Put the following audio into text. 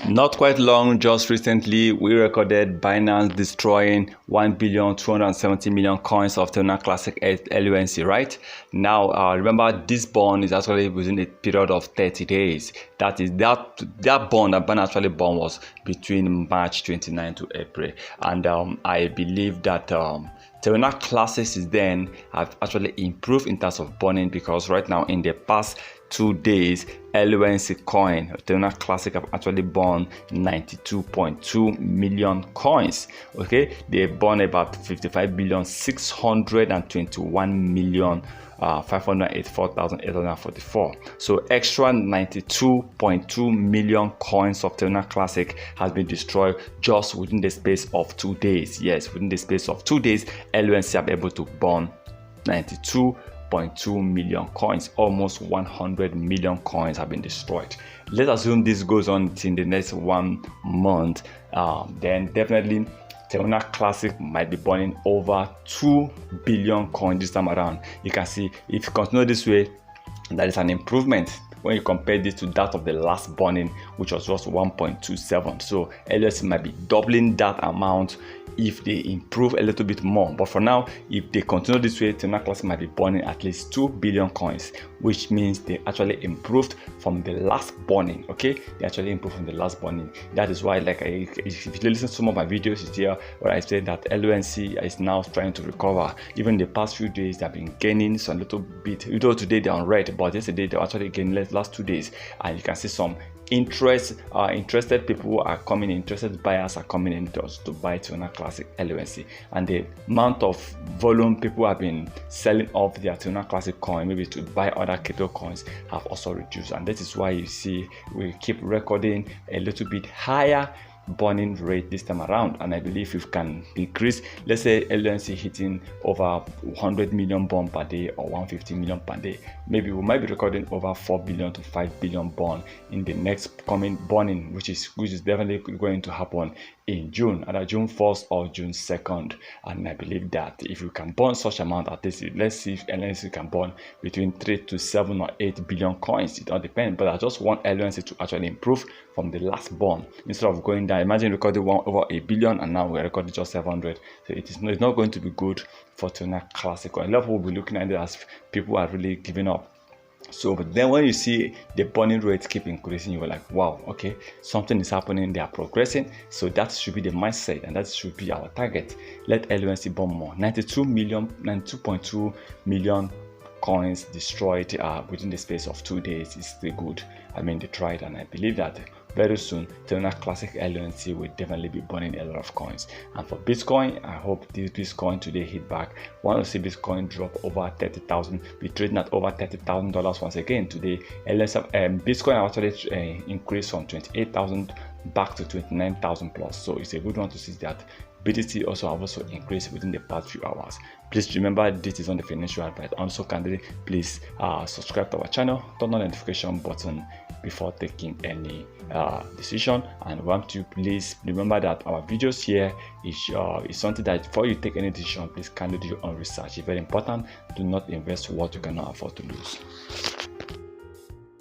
Not quite long, just recently, we recorded Binance destroying 1,270,000,000 coins of Terminal Classic LUNC, right? Now, remember, this bond is actually within a period of 30 days. That is, that bond that Binance actually bond was between March 29 to April. And I believe that Terminal Classics is then have actually improved in terms of bonding, because right now in the past 2 days, LUNC coin, Terminal Classic, have actually bond 92.2 million coins. Okay, they bond about 55,621,584,844. So extra 92.2 million coins of Terminal Classic has been destroyed just within the space of 2 days. Yes, within the space of 2 days, LUNC are able to bond 92.2 million coins. Almost 100 million coins have been destroyed. Let's assume this goes on in the next 1 month. Then definitely Terminal Classic might be burning over 2 billion coins this time around. You can see, if you continue this way, that is an improvement when you compare this to that of the last burning, which was just 1.27. So LUNC might be doubling that amount if they improve a little bit more. But for now, if they continue this way, Terminal Classic might be burning at least 2 billion coins, which means they actually improved from the last burning. Okay, they actually improved from the last burning. That is why, like, if you listen to some of my videos here where I said that LUNC is now trying to recover. Even the past few days, they have been gaining some little bit. You know, today they're on red, but yesterday they were actually gaining last 2 days, and you can see some interested people are coming, interested buyers are coming in to buy Terminal Classic LUNC, and the amount of volume people have been selling off their Terminal Classic coin, maybe to buy other crypto coins, have also reduced. And that is why you see we keep recording a little bit higher burning rate this time around. And I believe if we can increase, let's say LUNC hitting over 100 million bond per day or 150 million per day, maybe we might be recording over 4 billion to 5 billion bond in the next coming burning, which is definitely going to happen in June, either June 1st or June 2nd. And I believe that if you can burn such amount, at least let's see if LUNC can burn between 3 to 7 or 8 billion coins. It all depends, but I just want LUNC to actually improve from the last burn instead of going down. Imagine recording one over 1 billion and now we're recording just 700. So it's not going to be good for Terminal Classic. A lot of people will be looking at it as people are really giving up. So, but then when you see the burning rates keep increasing, you're like, wow, okay, something is happening, they are progressing. So that should be the mindset, and that should be our target. Let LUNC burn more. 92.2 million coins destroyed within the space of 2 days is still good. I mean, they tried, and I believe that very soon Terminal Classic LUNC will definitely be burning a lot of coins. And for Bitcoin, I hope this Bitcoin today hit back. Want to see Bitcoin drop over 30,000, be trading at over $30,000 once again today. Bitcoin actually increased from 28,000 back to 29,000 plus. So it's a good one to see that BTC also have also increased within the past few hours. Please remember, this is on the financial advice. Also, kindly please subscribe to our channel, turn on the notification button before taking any decision. And want to please remember that our videos here is something that before you take any decision, please kindly do your own research. It's very important. Do not invest what you cannot afford to lose.